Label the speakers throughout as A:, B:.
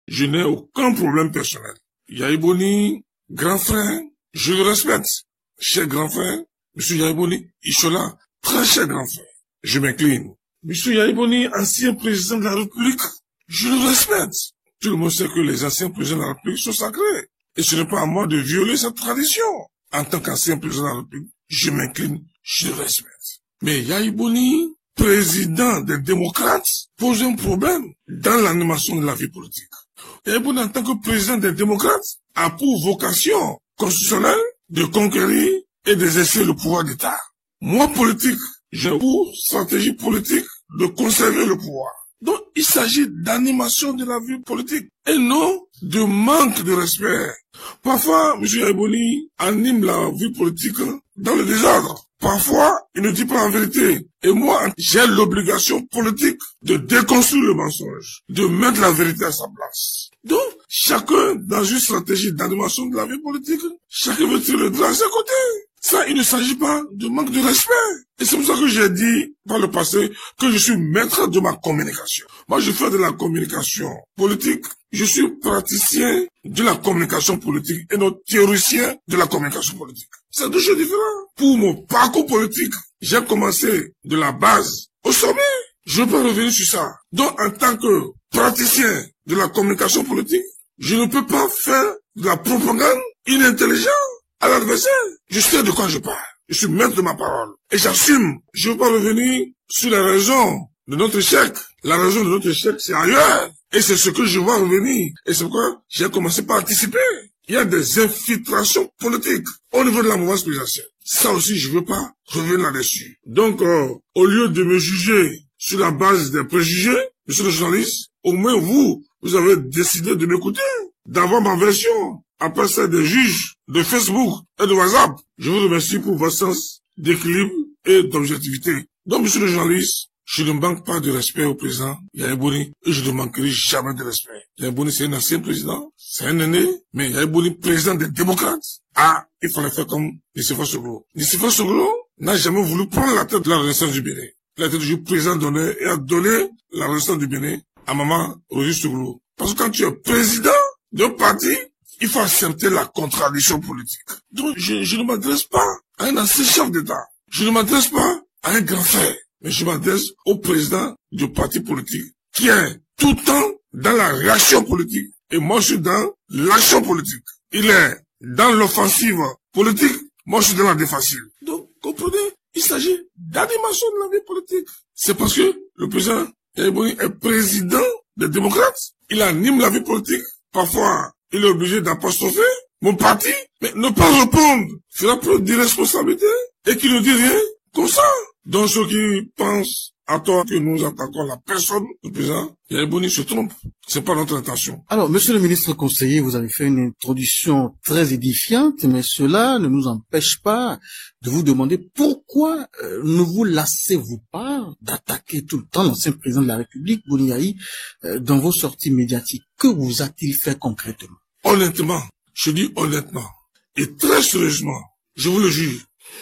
A: je n'ai aucun problème personnel. Yahi Boni, grand frère, je le respecte. Cher grand frère, Monsieur Yahi Boni, Ishola, très cher grand frère, je m'incline. Monsieur Yahi Boni, ancien président de la République, je le respecte. Tout le monde sait que les anciens présidents de la République sont sacrés. Et ce n'est pas à moi de violer cette tradition. En tant qu'ancien président de la République, je m'incline, je le respecte. Mais Yahi Boni, président des démocrates, pose un problème dans l'animation de la vie politique. Yahi Boni, en tant que président des démocrates, a pour vocation constitutionnelle de conquérir et d'exercer le pouvoir d'État. Moi, politique, j'ai pour stratégie politique de conserver le pouvoir. Donc, il s'agit d'animation de la vie politique et non de manque de respect. Parfois, M. Yahi Boni anime la vie politique dans le désordre. Parfois, il ne dit pas la vérité. Et moi, j'ai l'obligation politique de déconstruire le mensonge, de mettre la vérité à sa place. Donc, chacun, dans une stratégie d'animation de la vie politique, chacun veut tirer le drap à ses côtés. Ça, il ne s'agit pas de manque de respect. Et c'est pour ça que j'ai dit, par le passé, que je suis maître de ma communication. Moi, je fais de la communication politique. Je suis praticien de la communication politique et non théoricien de la communication politique. C'est deux choses différentes. Pour mon parcours politique, j'ai commencé de la base au sommet. Je ne peux pas revenir sur ça. Donc, en tant que praticien de la communication politique, je ne peux pas faire de la propagande inintelligente à l'adversaire. Je sais de quoi je parle. Je suis maître de ma parole. Et j'assume. Je ne veux pas revenir sur la raison de notre échec. La raison de notre échec, c'est ailleurs. Et c'est ce que je vois revenir. Et c'est pourquoi j'ai commencé par anticiper. Il y a des infiltrations politiques au niveau de la mouvance présidentielle. Ça aussi, je ne veux pas revenir là-dessus. Donc, au lieu de me juger sur la base des préjugés, monsieur le journaliste, au moins vous avez décidé de m'écouter, d'avoir ma version. Après ça, des juges de Facebook et de WhatsApp. Je vous remercie pour votre sens d'équilibre et d'objectivité. Donc, monsieur le journaliste, je ne manque pas de respect au président Yahi Boni et je ne manquerai jamais de respect. Yahi Boni, c'est un ancien président, c'est un aîné, mais Yahi Boni, président des démocrates. Ah, il fallait faire comme Nicéphore Soglo. Nicéphore Soglo n'a jamais voulu prendre la tête de la Renaissance du Bénin. Il a été toujours président d'honneur et a donné la Renaissance du Bénin à Maman Roger Soglo. Parce que quand tu es président d'un parti, il faut accepter la contradiction politique. Donc, je ne m'adresse pas à un ancien chef d'État. Je ne m'adresse pas à un grand frère. Mais je m'adresse au président du parti politique qui est tout le temps dans la réaction politique. Et moi, je suis dans l'action politique. Il est dans l'offensive politique. Moi, je suis dans la défensive. Donc, comprenez, il s'agit d'animation de la vie politique. C'est parce que le président Yahi Boni est président des démocrates. Il anime la vie politique. Parfois, il est obligé d'apostropher mon parti, mais ne pas répondre fera preuve d'irresponsabilité et qu'il ne dit rien comme ça. Donc ceux qui pensent à tort que nous attaquons la personne du président Yahi Boni se trompent. C'est pas notre intention.
B: Alors, monsieur le ministre conseiller, vous avez fait une introduction très édifiante, mais cela ne nous empêche pas de vous demander pourquoi ne vous lassez-vous pas d'attaquer tout le temps l'ancien président de la République, Boni Yahi, dans vos sorties médiatiques. Que vous a-t-il fait concrètement?
A: Honnêtement, je dis honnêtement, et très sérieusement, je vous le jure,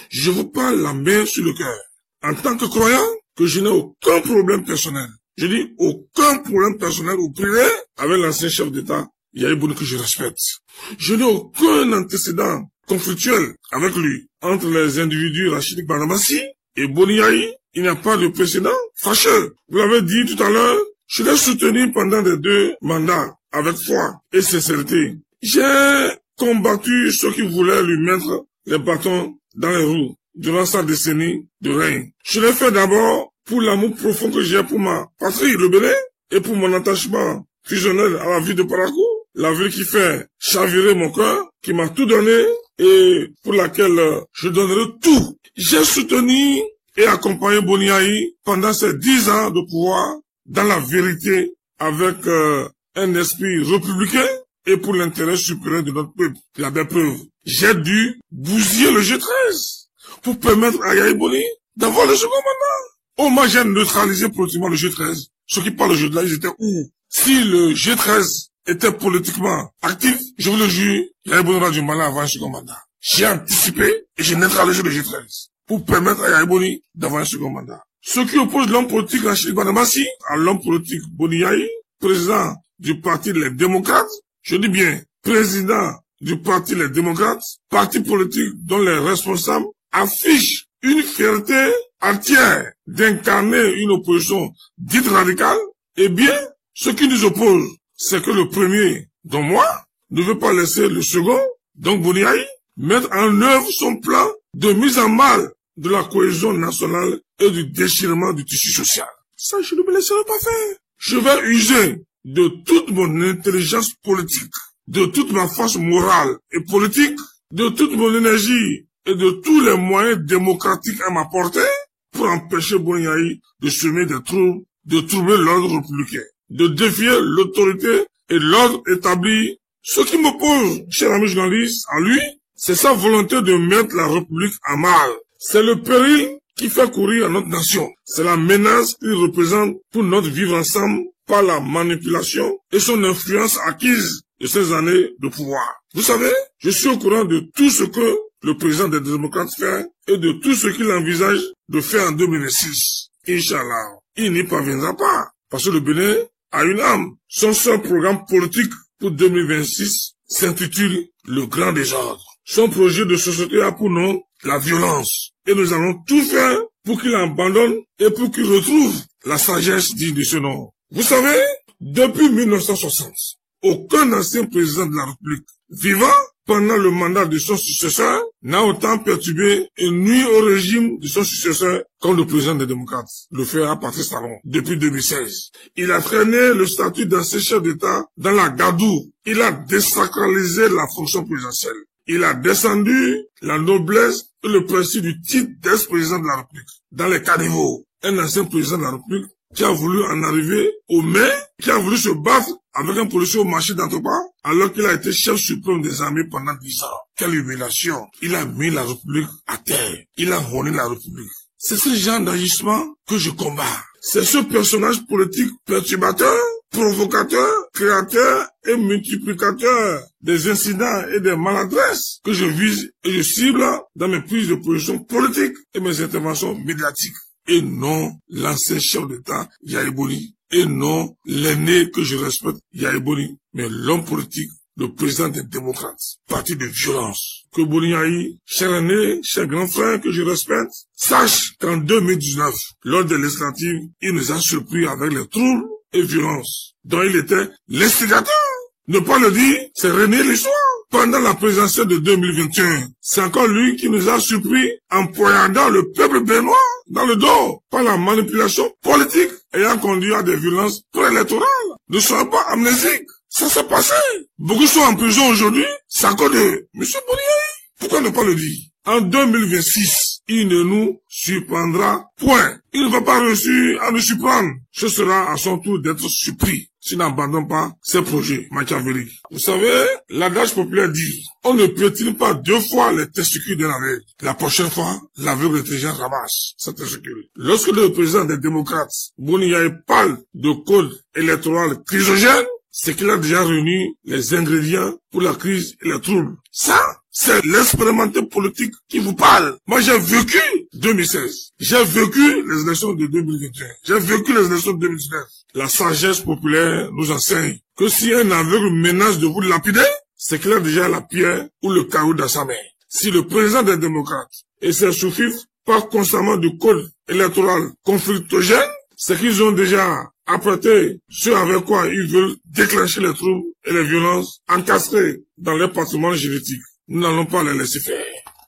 A: je vous parle la main sur le cœur. En tant que croyant, que je n'ai aucun problème personnel. Je dis aucun problème personnel ou privé avec l'ancien chef d'État, Yahi Boni, que je respecte. Je n'ai aucun antécédent conflictuel avec lui. Entre les individus Rachid Barnabassi et Boni Yahi, il n'y a pas de précédent fâcheux. Vous l'avez dit tout à l'heure, je l'ai soutenu pendant les 2 mandats avec foi et sincérité. J'ai combattu ceux qui voulaient lui mettre les bâtons dans les roues durant sa décennie de règne. Je l'ai fait d'abord pour l'amour profond que j'ai pour ma patrie, le Bénin, et pour mon attachement fusionnel à la ville de Parakou, la ville qui fait chavirer mon cœur, qui m'a tout donné et pour laquelle je donnerai tout. J'ai soutenu et accompagné Boni Yahi pendant ces 10 ans de pouvoir dans la vérité avec un esprit républicain et pour l'intérêt supérieur de notre peuple. La belle preuve, j'ai dû bousiller le G13 pour permettre à Yahi Boni d'avoir le second mandat. Oh, moi, j'ai neutralisé politiquement le G13. Ceux qui parlent de là, ils étaient où? Si le G13 était politiquement actif, je vous le jure, Yahi Boni aura du mal à avoir un second mandat. J'ai anticipé et j'ai neutralisé le G13 pour permettre à Yahi Boni d'avoir un second mandat. Ceux qui opposent l'homme politique Rachid Barnabassi à l'homme politique Boni Yahi, président du parti Les Démocrates, je dis bien président du parti Les Démocrates, parti politique dont les responsables affichent une fierté entière d'incarner une opposition dite radicale, eh bien, ce qui nous oppose, c'est que le premier, dont moi, ne veut pas laisser le second, donc Boniaï, mettre en œuvre son plan de mise en mal de la cohésion nationale et du déchirement du tissu social. Ça, je ne me laisserai pas faire. Je vais user de toute mon intelligence politique, de toute ma force morale et politique, de toute mon énergie et de tous les moyens démocratiques à ma portée pour empêcher Boniaï de semer des troubles, de troubler l'ordre républicain, de défier l'autorité et l'ordre établi. Ce qui m'oppose, cher ami journaliste, à lui, c'est sa volonté de mettre la République à mal. C'est le péril qui fait courir à notre nation. C'est la menace qu'il représente pour notre vivre ensemble par la manipulation et son influence acquise de ces années de pouvoir. Vous savez, je suis au courant de tout ce que le président des démocrates fait et de tout ce qu'il envisage de faire en 2026. Inch'Allah, il n'y parviendra pas parce que le Bénin a une âme. Son seul programme politique pour 2026 s'intitule Le Grand Désordre. Son projet de société a pour nom la violence. Et nous allons tout faire pour qu'il abandonne et pour qu'il retrouve la sagesse digne de ce nom. Vous savez, depuis 1960, aucun ancien président de la République vivant pendant le mandat de son successeur n'a autant perturbé et nuit au régime de son successeur comme le président des démocrates le fait à Patrice Talon depuis 2016. Il a traîné le statut d'ancien chef d'État dans la gadoue. Il a désacralisé la fonction présidentielle. Il a descendu la noblesse et le principe du titre d'ex-président de la République dans les caniveaux. Un ancien président de la République qui a voulu en arriver au mai, qui a voulu se battre avec un policier au marché d'Antopa, alors qu'il a été chef suprême des armées pendant 10 ans. Quelle humiliation! Il a mis la République à terre. Il a rôné la République. C'est ce genre d'agissement que je combats. C'est ce personnage politique perturbateur, provocateur, créateur et multiplicateur des incidents et des maladresses que je vise et je cible dans mes prises de position politiques et mes interventions médiatiques. Et non l'ancien chef d'État Yahya Boni, et non l'aîné que je respecte Yahya Boni, mais l'homme politique, le président des démocrates, parti de violence. Que Boniaï, cher aîné, cher grand frère que je respecte, sache qu'en 2019, lors des législatives, il nous a surpris avec les troubles et violences dont il était l'instigateur. Ne pas le dire, c'est renier l'histoire. Pendant la présidentielle de 2021, c'est encore lui qui nous a surpris en poignardant le peuple béninois dans le dos par la manipulation politique ayant conduit à des violences préélectorales. Ne soyez pas amnésiques. Ça s'est passé. Beaucoup sont en prison aujourd'hui. C'est à cause de M. Boniaï. Pourquoi ne pas le dire? En 2026, il ne nous surprendra point. Il ne va pas réussir à nous surprendre. Ce sera à son tour d'être surpris s'il n'abandonne pas ses projets machiavéliques. Vous savez, l'adage populaire dit, on ne piétine pas 2 fois les testicules d'un aveugle. La prochaine fois, l'aveugle intelligent ramasse ses testicules. Lorsque le président des démocrates, Boniaï, parle de code électoral chrysogène, c'est qu'il a déjà réuni les ingrédients pour la crise et les troubles. Ça, c'est l'expérimenté politique qui vous parle. Moi, j'ai vécu 2016. J'ai vécu les élections de 2021. J'ai vécu les élections de 2019. La sagesse populaire nous enseigne que si un aveugle menace de vous lapider, c'est qu'il a déjà la pierre ou le caillou dans sa main. Si le président des démocrates et ses sous-fifres parlent constamment du code électoral conflictogène, c'est qu'ils ont déjà apprêté ce avec quoi ils veulent déclencher les troubles et les violences encastrées dans leur patrimoine génétique. Nous n'allons pas les laisser faire.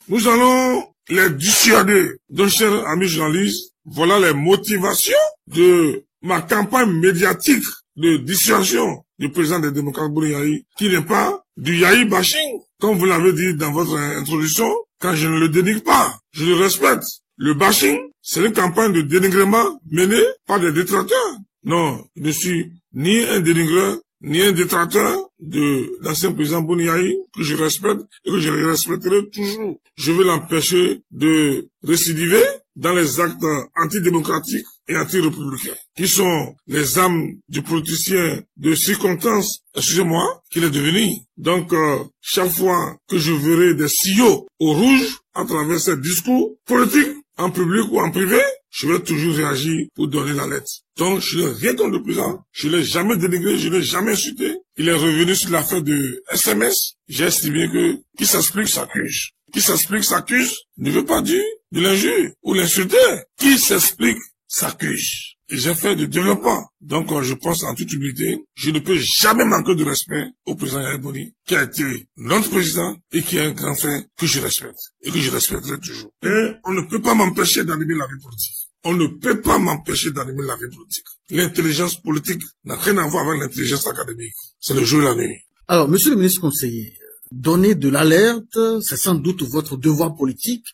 A: Nous allons les dissuader. Donc, chers amis journalistes, voilà les motivations de ma campagne médiatique de dissuasion du président des démocrates Boniaï, qui n'est pas du Yahi bashing, comme vous l'avez dit dans votre introduction, quand je ne le dénigre pas. Je le respecte. Le bashing, c'est une campagne de dénigrement menée par des détracteurs. Non, je ne suis ni un dénigreur, ni un détracteur de l'ancien président Boniaï, que je respecte et que je le respecterai toujours. Je vais l'empêcher de récidiver dans les actes antidémocratiques et anti-républicains, qui sont les âmes du politicien de circonstance, excusez-moi, qu'il est devenu. Donc, chaque fois que je verrai des signaux au rouge à travers ces discours politiques, en public ou en privé, je vais toujours réagir pour donner la lettre. Donc, je n'ai rien contre le président. Je ne l'ai jamais dénigré, je ne l'ai jamais insulté. Il est revenu sur l'affaire de SMS. J'ai estimé que qui s'explique s'accuse. Qui s'explique s'accuse ne veut pas dire de l'injure ou l'insulter. Qui s'explique s'accuse. Et j'ai fait du développement. Donc, je pense en toute humilité, je ne peux jamais manquer de respect au président Yaya Boni, qui a été notre président et qui est un grand frère que je respecte et que je respecterai toujours. Et on ne peut pas m'empêcher d'animer la vie politique. On ne peut pas m'empêcher d'animer la vie politique. L'intelligence politique n'a rien à voir avec l'intelligence académique. C'est le jour et la nuit.
B: Alors, monsieur le ministre conseiller, donner de l'alerte, c'est sans doute votre devoir politique,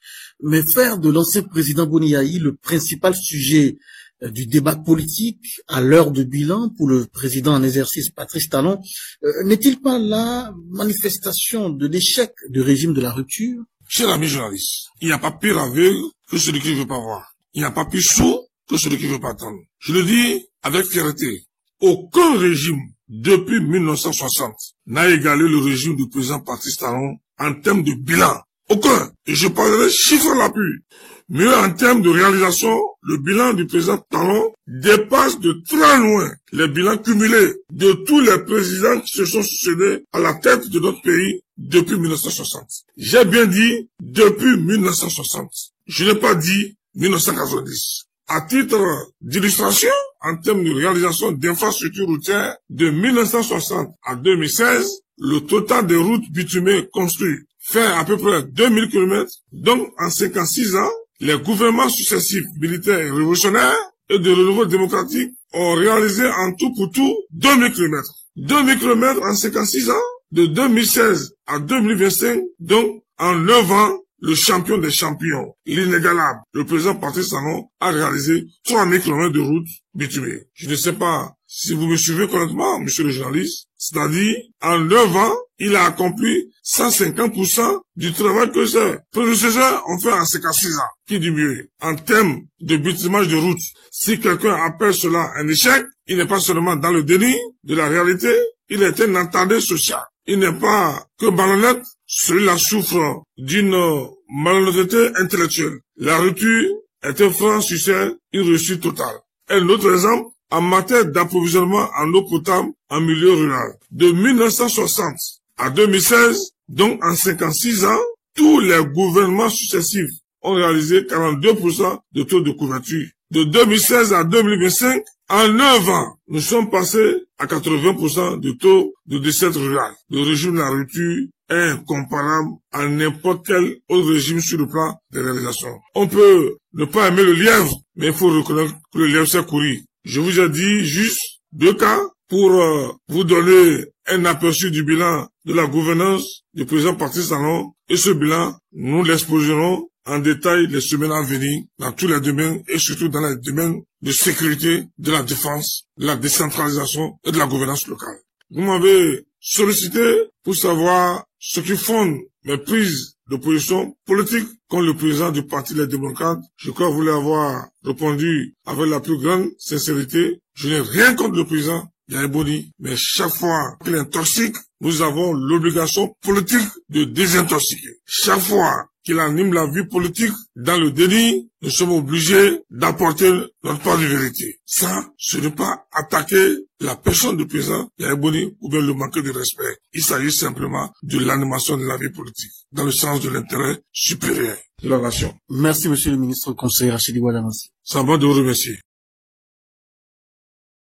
B: mais faire de l'ancien président Boni Yayi le principal sujet du débat politique à l'heure de bilan pour le président en exercice Patrice Talon, n'est-il pas la manifestation de l'échec du régime de la rupture?
A: Cher ami journaliste, il n'y a pas pire aveugle que celui qui ne veut pas voir. Il n'y a pas plus sourd que celui qui ne veut pas attendre. Je le dis avec fierté. Aucun régime depuis 1960 n'a égalé le régime du président Patrice Talon en termes de bilan. Aucun. Et je parlerai chiffres à l'appui. Mais en termes de réalisation, le bilan du président Talon dépasse de très loin les bilans cumulés de tous les présidents qui se sont succédés à la tête de notre pays depuis 1960. J'ai bien dit depuis 1960. Je n'ai pas dit 1990. À titre d'illustration, en termes de réalisation d'infrastructures routières, de 1960 à 2016, le total des routes bitumées construites fait à peu près 2000 km. Donc, en 56 ans, les gouvernements successifs militaires et révolutionnaires et de renouveau démocratique ont réalisé en tout pour tout 2000 km. 2000 km en 56 ans, de 2016 à 2025, donc en 9 ans, le champion des champions, l'inégalable, le président Patrice Talon a réalisé 3000 km de route bitumée. Je ne sais pas si vous me suivez correctement, monsieur le journaliste. C'est-à-dire, en 9 ans, il a accompli 150% du travail que ses prédécesseurs ont fait en 56 ans. Qui dit mieux? En termes de bitumage de route, si quelqu'un appelle cela un échec, il n'est pas seulement dans le déni de la réalité, il est un entendé social. Il n'est pas que malhonnête, celui-là souffre d'une malhonnêteté intellectuelle. La rupture est un franc succès, une réussite totale. Un autre exemple, en matière d'approvisionnement en eau potable en milieu rural. De 1960 à 2016, donc en 56 ans, tous les gouvernements successifs ont réalisé 42% de taux de couverture. De 2016 à 2025, en 9 ans, nous sommes passés à 80% de taux de desserte rurale. Le régime de la rupture est incomparable à n'importe quel autre régime sur le plan des réalisations. On peut ne pas aimer le lièvre, mais il faut reconnaître que le lièvre sait courir. Je vous ai dit juste 2 cas pour vous donner un aperçu du bilan de la gouvernance du président Patrice Talon. Et ce bilan, nous l'exposerons en détail les semaines à venir dans tous les domaines et surtout dans les domaines de sécurité, de la défense, de la décentralisation et de la gouvernance locale. Vous m'avez sollicité pour savoir ce qui fonde mes prises de position politique contre le président du Parti des démocrates. Je crois vous l'avoir répondu avec la plus grande sincérité. Je n'ai rien contre le président Yaya Boni, mais chaque fois qu'il intoxique, nous avons l'obligation politique de désintoxiquer. Chaque fois qu'il anime la vie politique dans le déni, nous sommes obligés d'apporter notre part de vérité. Ça, ce n'est pas attaquer la personne du président Yaya Boni ou bien le manquer de respect. Il s'agit simplement de l'animation de la vie politique, dans le sens de l'intérêt supérieur de la nation.
B: Merci, monsieur le ministre conseiller Rachidi Ouaddamassi.
A: C'est à moi de vous remercier.